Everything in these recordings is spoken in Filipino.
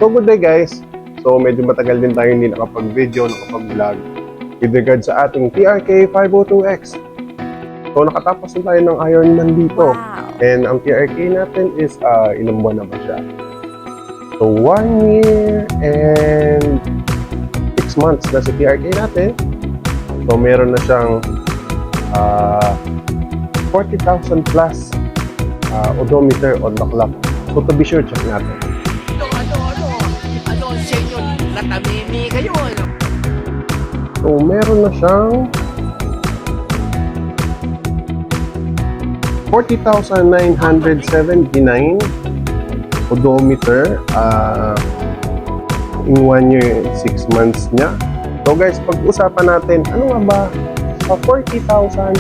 So good day guys. So medyo matagal din tayo hindi nakapag-video, nakapag-vlog with regard sa ating TRK 502X. So nakatapos na tayo ng Ironman dito. Wow. And ang TRK natin is ilang buwan na ba siya? So 1 year and 6 months na sa TRK natin. So meron na siyang 40,000 plus odometer on the clock. So to be sure, check natin. Ano, senyor, natamimi kayo, ano? So, meron na siyang 40,979 odometer in 1 year and 6 months niya. So guys, pag-usapan natin, ano nga ba sa 40,000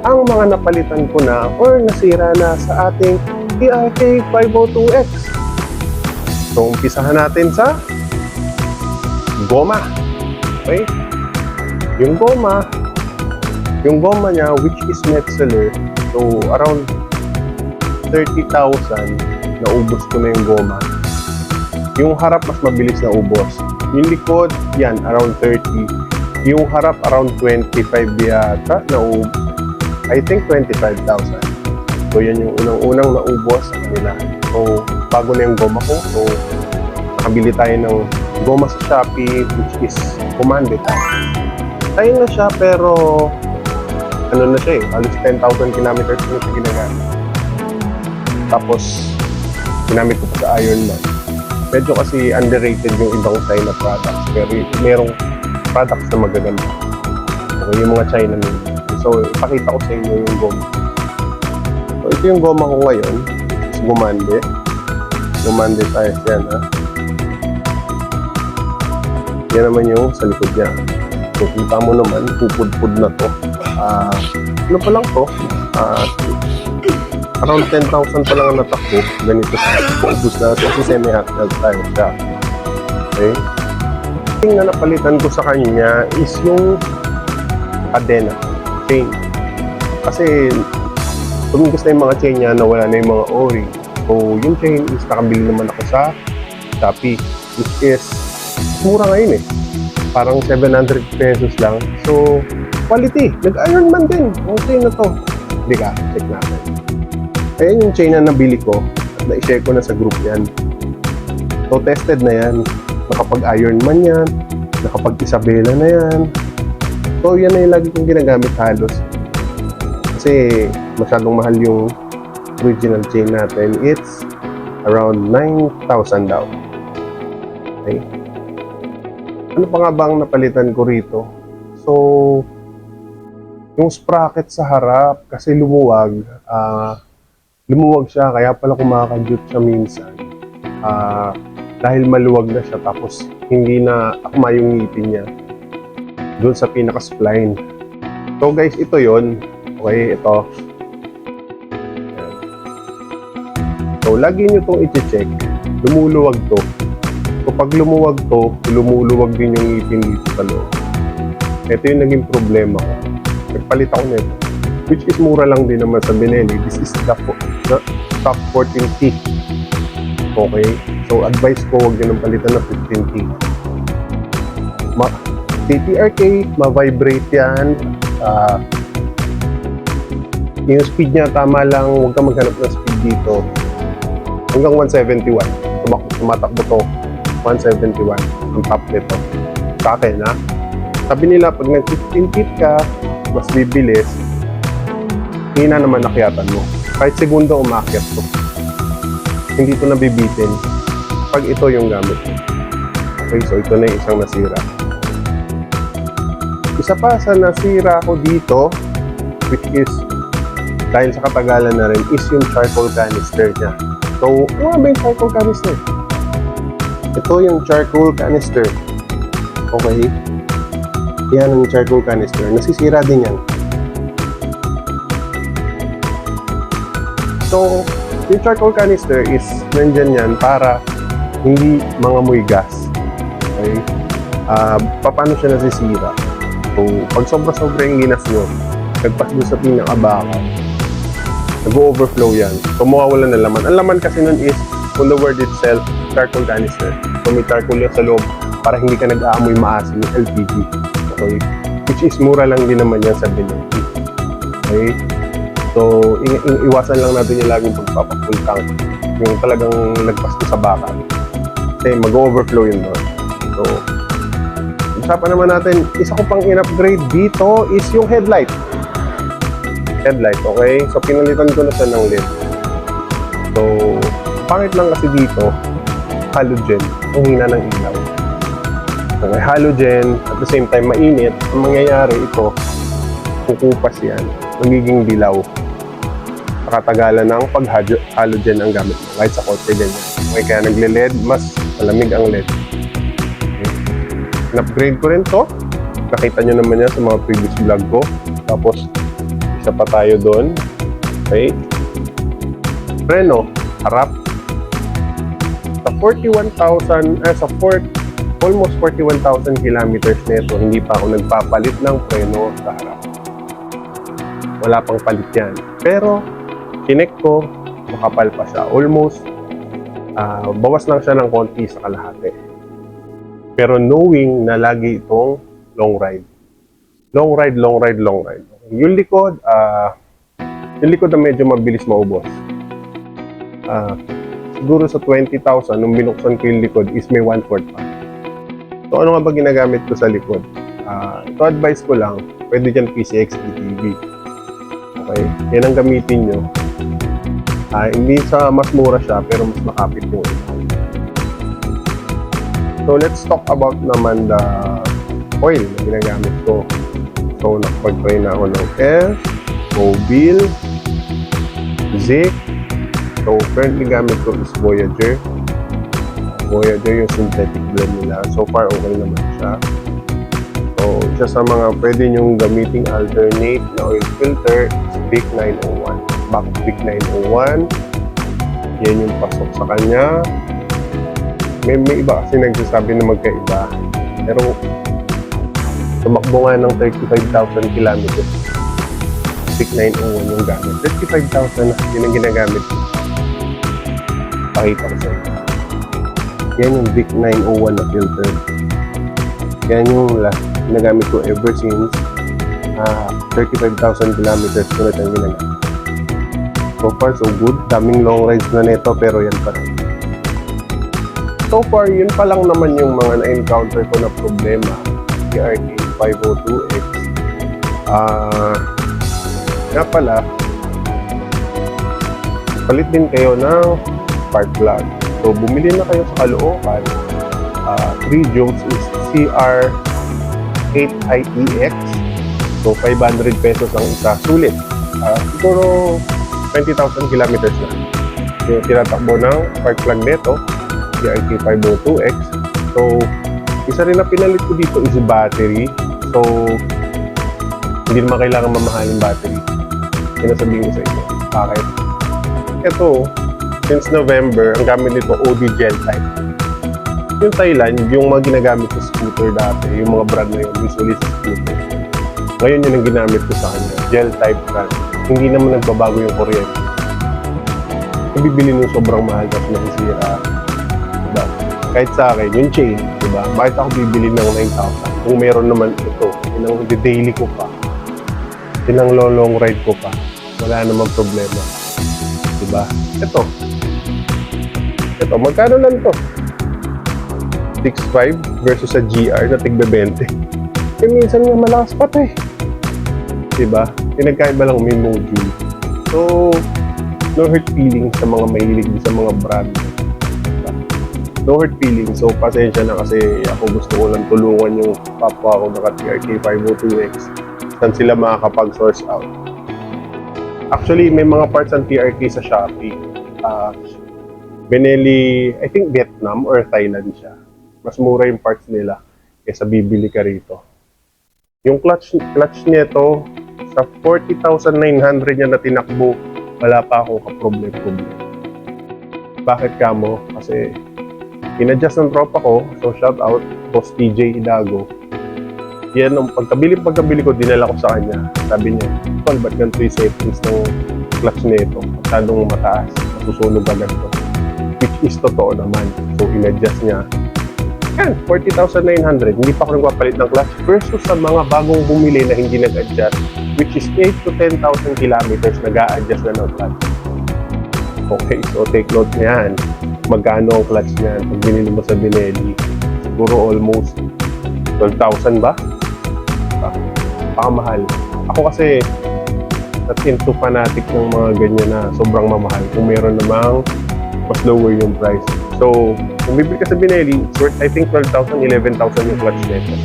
ang mga napalitan ko na or nasira na sa ating TRK 502X. So, umpisahan natin sa goma. Okay? Yung goma niya, which is Metzeler, so around 30,000 naubos ko na yung goma. Yung harap mas mabilis na ubos. Yung likod, yan, around 30. Yung harap, around 25 yata na I think 25,000. So, yan yung unang-unang naubos sa kanila. So, bago na yung goma ko. So, nakabili tayo ng goma sa Shopee, which is commanded. Tayo na siya, pero ano na siya eh, halos 10,000 kilometers na siya ginagamit. Tapos, ginamit ko pa sa Ironman. Medyo kasi underrated yung ibang China products, pero merong products na magaganda. So, yung mga China nila. So, ipakita ko sa inyo yung goma. So, ito yung goma ko ngayon. Is gumande. Gumande tayo yan, ha. Yan naman yung sa likod niya. So, kita mo naman, pupud-pud na to. Ano pa lang to? Around 10,000 pa lang ang natakbo. Ganito sa ubus na kasi semi-hot tayo siya. Okay? Yung na napalitan ko sa kanya is yung cadena, chain. Kasi tumigos na yung mga chain niya, nawala na yung mga o-ring. So, yung chain is nakabili naman ako sa Shopee, which is mura ngayon eh. Parang 700 pesos lang. So, quality. Nag-Ironman din. Ang chain na to. Hindi ka, check natin. Ayan yung chain na nabili ko. At na-share ko na sa group yan. So, tested na yan. Nakapag-Ironman yan. Nakapag-Isabela na yan. So, yan na yung lagi kong ginagamit halos. Kasi, masyadong mahal yung original chain natin. It's around 9,000 daw. Okay? Ano pa nga bang napalitan ko rito? So, yung sprocket sa harap, kasi lumuwag siya, kaya pala kumakadyot siya minsan. Dahil maluwag na siya, tapos hindi na akma yung ngipin niya doon sa pinaka-spline. So guys, ito yon. Okay, ito. Ayan. So, lagi nyo itong i-check. Lumuluwag to. So, pag lumuwag to, lumuluwag din yung ngipin dito sa loob. Ito yung naging problema ko. Nagpalit ako nito. Which is mura lang din naman sa Benelli. This is the stock 14T. Okay? So, advice ko, huwag nyo nang palitan na 15T. TRK, ma-vibrate yan. Yung speed niya, tama lang. Huwag ka maghanap ng speed dito. Hanggang 171. Tumatakbo to. 171. Ang top nito. Sa akin, ha? Sabi nila, pag nag-15 feet ka, mas bibilis, hina naman akyatan mo. Kahit segundo umakyat to. Hindi to nabibitin pag ito yung gamit mo. Okay, so ito na yung isang nasira. Isa pa sa nasira ko dito, which is dahil sa katagalan na rin, is yung charcoal canister niya. So, ano nga ba yung charcoal canister? Ito yung charcoal canister. Okay? Yan ang charcoal canister. Nasisira din yan. So, yung charcoal canister is nandyan yan para hindi mangamoy gas. Okay? Paano siya nasisira? So, pag sobra-sobra yung ginas nyo, nagpas doon sa pinakabakal, nag-overflow yan. So, mawawala na laman. Ang laman kasi nun is, on the word itself, charcoal canister. So may charcoal yan sa loob para hindi ka nag-aamoy maasim ng LPG. Okay? Which is mura lang din naman yan sa Benelli. Okay? So iwasan lang natin yung laging pagpapafull tank. Yung talagang lagpas ko sa bakal. Kasi mag-overflow yun doon. So, usapan naman natin, isa ko pang in-upgrade dito is yung headlight. Headlight, okay? So, pinalitan ko na siya ng LED. So, pangit lang kasi dito, halogen, ang hina ng ilaw. So, may halogen, at the same time, mainit. Ang mangyayari ito, kukupas yan, magiging dilaw. Nakatagalan ng pag-halogen ang gamit mo. Kahit sa kotse din. Okay, kaya nagle-LED, mas malamig ang LED. Okay. In-upgrade ko rin to. Nakita nyo naman yan sa mga previous vlog ko. Tapos, isa pa tayo doon. Okay. Preno, harap. Sa 41,000, almost 41,000 kilometers nito, hindi pa ako nagpapalit ng preno sa harap. Wala pang palit yan. Pero, chinek ko, makapal pa siya. Almost, bawas lang siya ng konti sa kalahati. Pero knowing na lagi itong long ride. Long ride. Yung likod na medyo mabilis maubos. Siguro sa 20,000, nung binuksan ko yung likod is may 1/4 pa. So ano nga ba ginagamit ko sa likod? Ito advice ko lang, pwede dyan PCX TV. Okay? Yan ang gamitin nyo. Hindi sa mas mura siya, pero mas makapit yung ilaw. So, let's talk about naman the oil na ginagamit ko. So, nakapag-try na ako ng Air, Mobil, Zik. So, currently gamit ko is Voyager. Voyager yung synthetic blend nila. So far, okay naman siya. So, isa sa mga pwede nyong gamiting alternate na oil filter is Vic 901. Bakit Vic 901? Yan yung pasok sa kanya. May iba kasi nagsasabi na magkaiba. Pero tumakbo nga ng 35,000 kilometers. Vic 901 yung gamit. 35,000 yun ang ginagamit ko. Pakita ko sa inyo. Yan yung Vic 901 na filter. Yan yung last ginagamit ko ever since 35,000 kilometers ko na siyang ginagamit. So far, so good. Daming long rides na nito, pero yan pa rin. So far, yun pa lang naman yung mga na-encounter ko na problema. PRK 502X. Nga pala, palit din kayo ng spark plug. So, bumili na kayo sa Caloocan. 3 joules is CR8IEX. So, 500 pesos ang isa. Sulit. Siguro 20,000 kilometers na. Yung tinatakbo ng spark plug nito, CRK 502X. So, isa rin na pinalit ko dito is battery. So, hindi naman kailangan mamahaling battery. Yan ang sabihin ko sa inyo. Bakit? Ito, since November, ang gamit nito OD gel type. Yung Thailand, yung mga ginagamit sa scooter dati, yung mga brand na yun, usually sa scooter. Ngayon yun ang ginamit ko sa kanya, gel type brand. Hindi naman nagbabago yung kuryente. Ibibili nung sobrang mahal kasi nasisira. Diba? Kahit sa akin, yung chain, diba? Bakit ako bibili ng 9,000? Kung meron naman ito, yun ang daily ko pa. Yun ang long ride ko pa. Wala namang problema. Diba? Ito, magkano lang to? 6.5 versus sa GR na tigbe 20. Eh, minsan nga malakas pa to eh. Diba? Pinagkaiba lang may module. So, no hurt feelings sa mga mahilig sa mga brand. Diba? No hurt feelings. So, pasensya na kasi ako gusto ko lang tulungan yung kapwa ko na TRK 502X. Saan sila makakapag-source out. Actually, may mga parts ng TRK sa Shopee. Benelli, I think Vietnam or Thailand siya. Mas mura yung parts nila kaysa bibili ka rito. Yung clutch nito, sa 40,900 niya na tinakbo, wala pa akong kaproblem. Bakit kamo? Kasi in-adjust ng tropa ko, so shout out, Boss TJ Hidago. Yan, nung pagkabili ko, dinala ko sa kanya. Sabi niya, Tol, ba't ganito yung settings ng clutch nito? Masyadong mataas, masusunog agad to. Which is totoo naman. So in-adjust niya. Yan, 40,900. Hindi pa ako nagpapalit ng clutch versus sa mga bagong bumili na hindi nag-adjust, which is 8 to 10,000 kilometers nag-a-adjust na ng clutch. Okay, so take note niyan. Magkano ang clutch niyan pag binili mo sa Benelli? Siguro almost 12,000 ba? Pakamahal. Ako kasi into fanatic ng mga ganyan na sobrang mamahal kung meron namang mas lower yung price. So, kung bibili ka sa Benelli, it's worth I think 12,000, 11,000 yung clutch nito.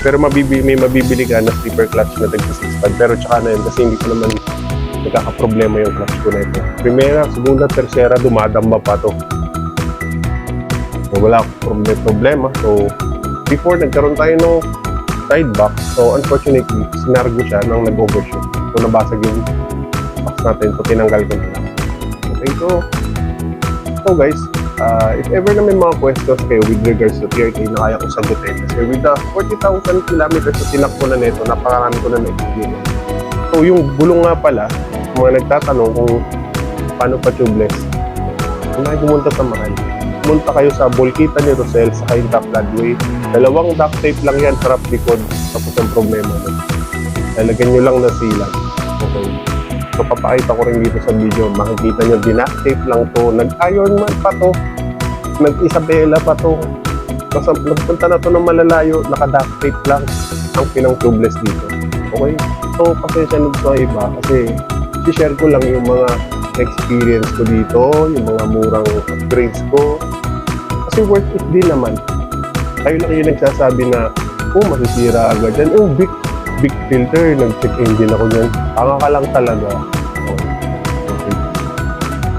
Pero may mabibili ka na slipper clutch na tagsa 6 pad. Pero tsaka na yun kasi hindi ko naman nagkakaproblema yung clutch ko nito. Primera, segunda, tercera, dumadamba pa to. So, wala akong problema. So, before nagkaroon tayo ng side box, so unfortunately, sinargo siya nang nag-overshoot. So, nabasag yung box natin. So, tinanggal ko na lang. Okay, so guys, if ever na may mga questions kayo with regards to TRK na kaya ko sagutin. Kasi with the 40,000 kilometers na tinakbo na nito, napakarami ko na na-experience. So, yung gulong nga pala, mga nagtatanong kung paano pa tubeless, kung pumunta sa mahal, pumunta kayo sa Volqueta ni Rosel sa Kainta Floodway. 2 duct tape lang yan, harap likod, tapos ang problema nun. Lalagyan nyo lang na silang. Okay. So, papakita ko rin dito sa video. Makikita nyo, dinact tape lang to. Nag-iron man pa to. Nag-Isabela pa to. Kasi nagpunta na to ng malalayo, naka-duct tape lang ang pinang tubeless dito. Okay? So, pasensya nyo sa iba kasi i-share ko lang yung mga experience ko dito, yung mga murang upgrades ko. Kasi worth it din naman. Kayo lang yung nagsasabi na, masisira agad yan. Big filter, nag-check engine ako dyan. Tanga ka lang talaga. Okay.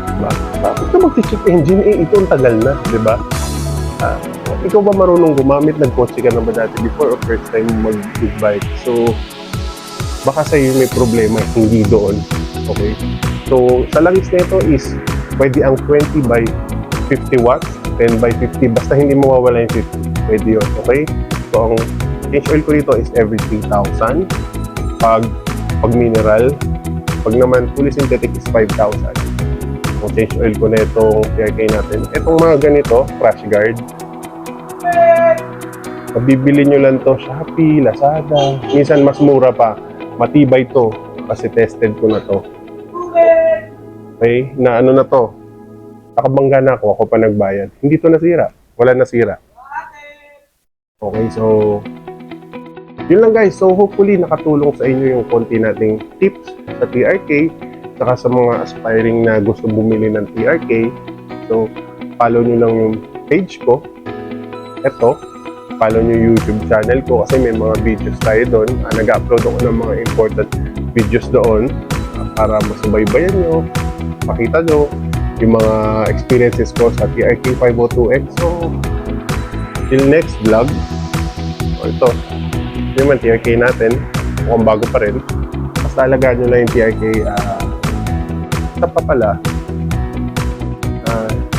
Diba? Bakit ka mag-check engine? Ito ang tagal na, di ba? Ikaw ba marunong gumamit? Nag-kotse ka na ba dati before or first time mag-big bike? So, baka sa'yo may problema, hindi doon. Okay? So, sa langis na ito is pwede ang 20 by 50 watts, 10 by 50, basta hindi mawawala yung 50. Pwede yun, okay? So, ang change oil ko dito is every 3,000. Pag mineral, pag naman fully synthetic is 5,000. So, change oil ko na itong TRK natin. Itong mga ganito, crash guard. Mabibili nyo lang to Shopee, Lazada. Minsan mas mura pa. Matibay to kasi tested ko na to. Okay, na ano na to. Nakabangga na ako pa nagbayad. Hindi to nasira. Wala nasira. Okay, so yun lang guys. So hopefully nakatulong sa inyo yung konti nating tips sa TRK saka sa mga aspiring na gusto bumili ng TRK. So follow nyo lang yung page ko. Ito, follow nyo yung YouTube channel ko kasi may mga videos tayo doon. Nag-upload ako ng mga important videos doon para masubaybayan nyo, makita nyo yung mga experiences ko sa TRK 502X. So, till next vlog, ito, yung man TRK natin, mukhang bago pa rin. Basta alagaan nyo lang yung TRK. Isa pa pala,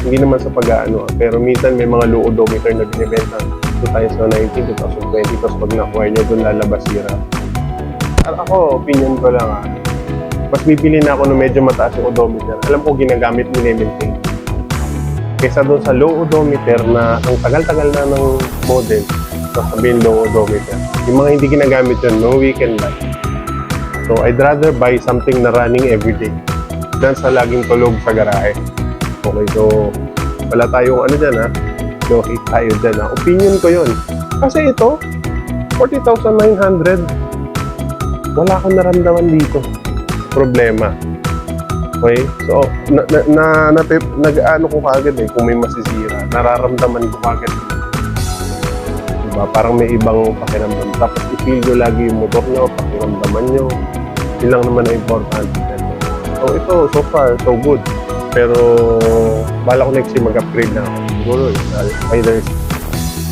hindi naman sa pag-aano, pero minsan may mga low odometer na binibenta 2019, 2020, tapos pag na-acquire nyo, doon lalabas sira. Ako, opinion ko lang mas bibili na ako ng medyo mataas yung odometer. Alam ko ginagamit, mini-maintain. Kesa doon sa low odometer na ang tagal-tagal na ng model, sasabihin low odometer. Yung mga hindi ginagamit yun, no weekend life. So, I'd rather buy something na running everyday than sa laging tulog sa garahe. Okay, so, wala tayong ano dyan no hate tayo dyan Opinion ko yun. Kasi ito, 40,900, wala akong naramdaman dito. Problema. Okay? So, nag-ano ko kagad kung may masisira. Nararamdaman ko kagad. Diba? Parang may ibang pakiramdam. Tapos i-feel nyo lagi yung motor nyo, pakiramdaman nyo. Yun lang naman ang importante. So, ito, so far, so good. Pero, bala ko next year mag-upgrade na ako. Siguro, either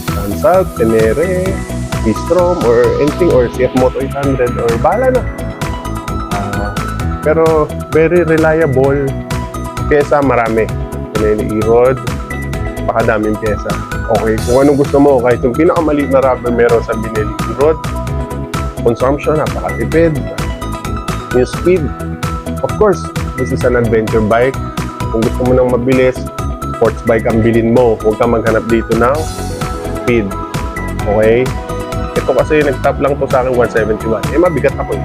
Sansag, Tenere, Bistrom, or anything, or CF Moto 800, or bala na. Pero very reliable. Pyesa marami. Pinili E-Rod, pakadaming pyesa. Okay, kung anong gusto mo, kahit yung pinakamaliit na rubber meron sa Benelli E-Rod. Consumption, napakatipid. Yung speed. Of course, this is an adventure bike. Kung gusto mo nang mabilis, sports bike ang bilhin mo. Huwag kang maghanap dito ng speed. Okay? Ito kasi nag-top lang to sa akin 171. Eh, mabigat ako eh.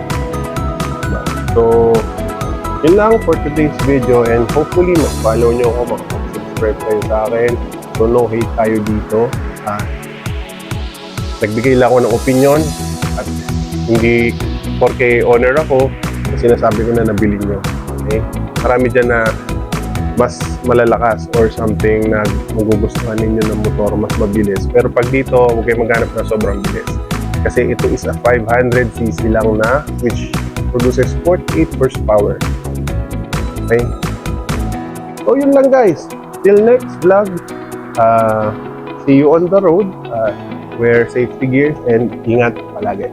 Diba? So, yun lang for today's video and hopefully mag-follow nyo ako, mag-subscribe kayo sa akin. So, no hate tayo dito. Nagbigay lang ako ng opinion at hindi porque owner ako, sinasabi ko na nabili nyo. Okay? Marami dyan na mas malalakas or something na magugustuhan ninyo ng motor, mas mabilis. Pero pag dito, huwag kayo maghanap na sobrang bilis. Kasi ito is a 500cc lang na which produces 48 horsepower. Okay? So yun lang guys. Till next vlog, see you on the road. Wear safety gears and ingat palagi.